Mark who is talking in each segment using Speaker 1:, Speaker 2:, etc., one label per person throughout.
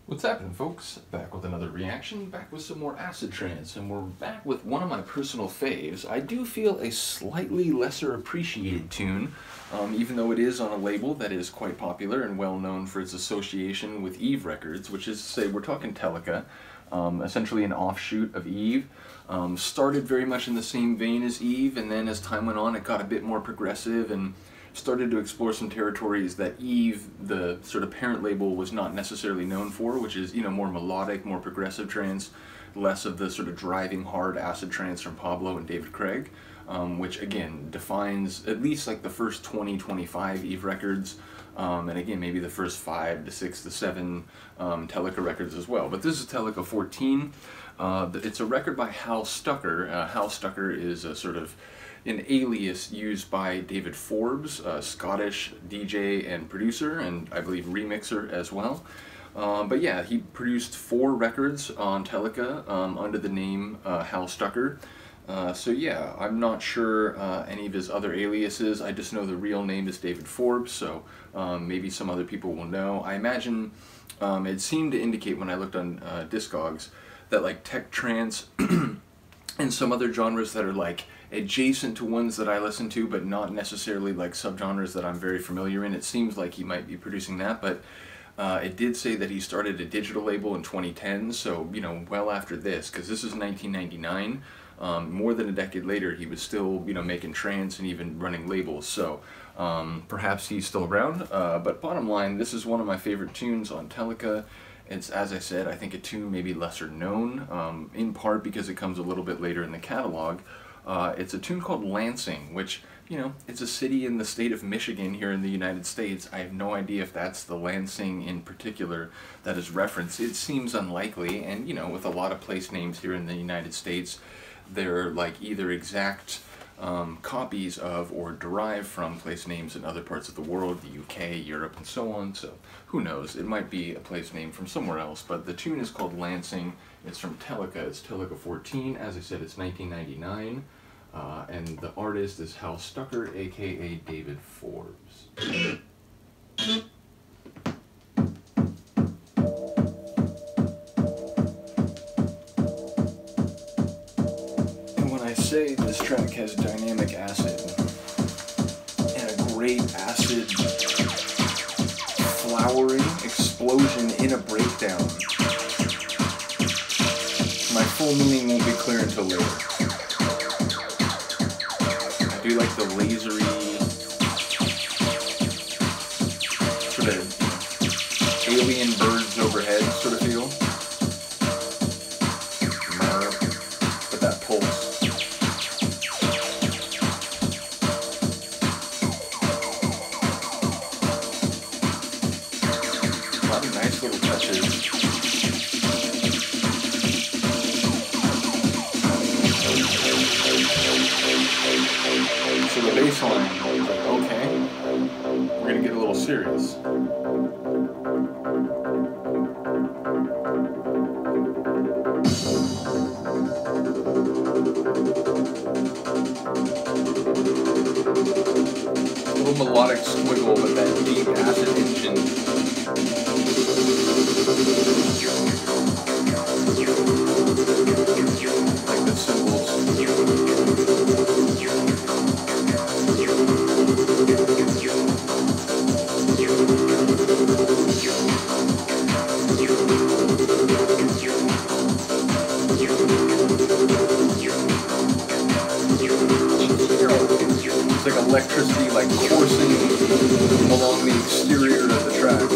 Speaker 1: What's happening, folks? Back with another reaction, back with some more acid trance, and we're back with one of my personal faves. I do feel a slightly lesser appreciated tune, even though it is on a label that is quite popular and well known for its association with Eve Records, which is to say we're talking Telica, essentially an offshoot of Eve. Started very much in the same vein as Eve, and then as time went on it got a bit more progressive and started to explore some territories that Eve, the sort of parent label, was not necessarily known for, which is, more melodic, more progressive trance, less of the sort of driving hard acid trance from Pablo and David Craig, which again defines at least like the first 20-25 Eve records, and again maybe the first 5 to 6 to 7 Telica records as well. But this is Telica 14. It's a record by Hal Stucker. Hal Stucker is a sort of an alias used by David Forbes, a Scottish DJ and producer, and I believe remixer as well. But yeah, he produced 4 records on Telica under the name Hal Stucker. So yeah, I'm not sure any of his other aliases. I just know the real name is David Forbes, so maybe some other people will know. I imagine it seemed to indicate when I looked on Discogs that like tech trance and some other genres that are like adjacent to ones that I listen to, but not necessarily like subgenres that I'm very familiar in. It seems like he might be producing that, but it did say that he started a digital label in 2010, so, well after this, because this is 1999. More than a decade later, he was still, making trance and even running labels, so perhaps he's still around. But bottom line, this is one of my favorite tunes on Telica. It's, as I said, I think a tune maybe lesser known, in part because it comes a little bit later in the catalog. It's a tune called Lansing, which, it's a city in the state of Michigan here in the United States. I have no idea if that's the Lansing in particular that is referenced. It seems unlikely, and, with a lot of place names here in the United States, they're like either exact copies of or derived from place names in other parts of the world, the UK, Europe, and so on. So who knows, it might be a place name from somewhere else, but the tune is called Lansing. It's from Telica. It's Telica 14. As I said, it's 1999, and the artist is Hal Stucker, aka David Forbes. Say this track has dynamic acid and a great acid flowering explosion in a breakdown. My full meaning won't be clear until later. I do like the lasery sort of alien birds overhead sort of feel. But that pulse. Nice little touches. So the bass line, like, okay, we're gonna get a little serious. A little melodic squiggle, but that deep acid engine. Like the cymbals. It's like electricity like coursing along the exterior of the track.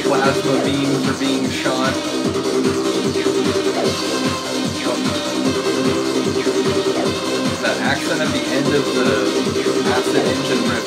Speaker 1: Plasma beams are being shot. That accent at the end of the acid engine riff.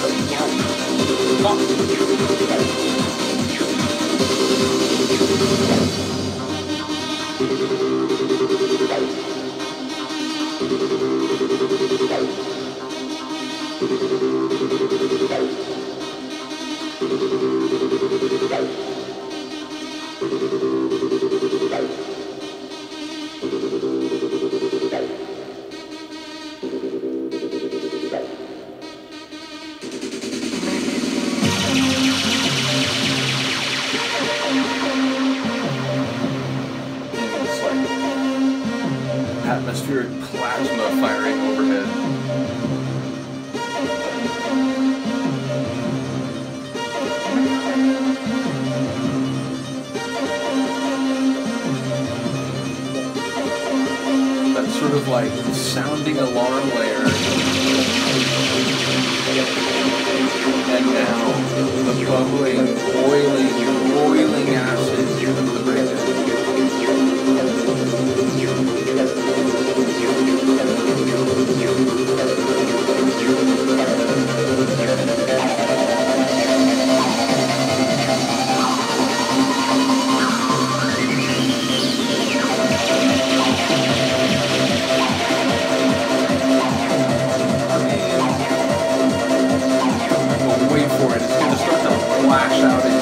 Speaker 1: Atmospheric plasma firing overhead. That sort of like sounding alarm layer. And now the bubbling, boiling acid of the breakdown. Wait for it, it's going to start to flash out at you.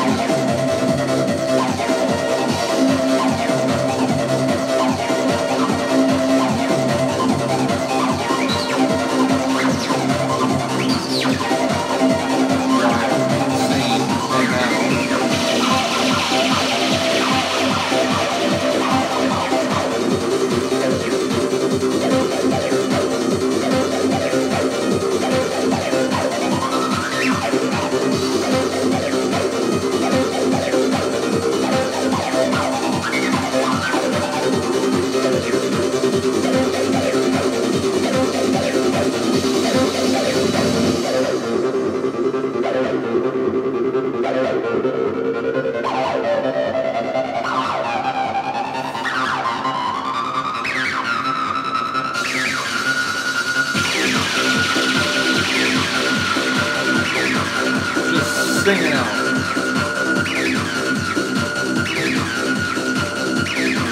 Speaker 1: Singing out.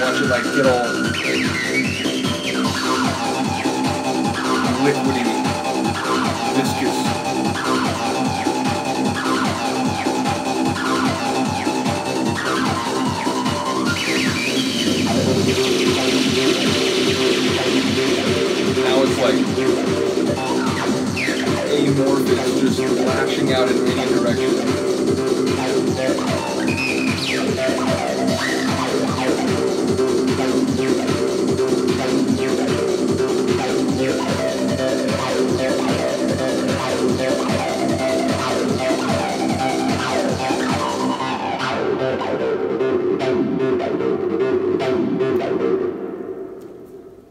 Speaker 1: Watch it like get all liquidy, viscous. Now it's like amorphous, just lashing out in any direction.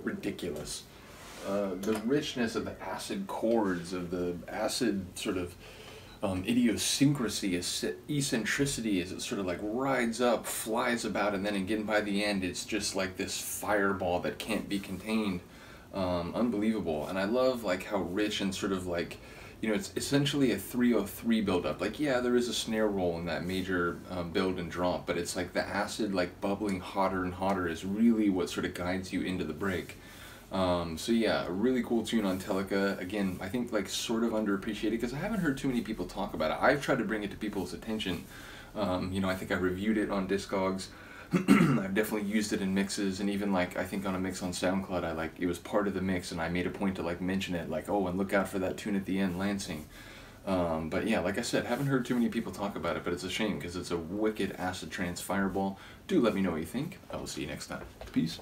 Speaker 1: Ridiculous. The richness of the acid chords, of the acid sort of idiosyncrasy, eccentricity, as it sort of like rides up, flies about, and then again by the end it's just like this fireball that can't be contained. Unbelievable. And I love like how rich and sort of like, you know, it's essentially a 303 build-up. Like, yeah, there is a snare roll in that major build and drop, but it's like the acid like bubbling hotter and hotter is really what sort of guides you into the break. So yeah, a really cool tune on Telica. Again, I think like sort of underappreciated because I haven't heard too many people talk about it. I've tried to bring it to people's attention. You know, I think I reviewed it on Discogs. I've definitely used it in mixes, and even like I think on a mix on SoundCloud, it was part of the mix, and I made a point to like mention it, like, oh, and look out for that tune at the end, Lansing. But yeah, like I said, haven't heard too many people talk about it, but it's a shame because it's a wicked acid trance fireball. Do let me know what you think. I will see you next time. Peace.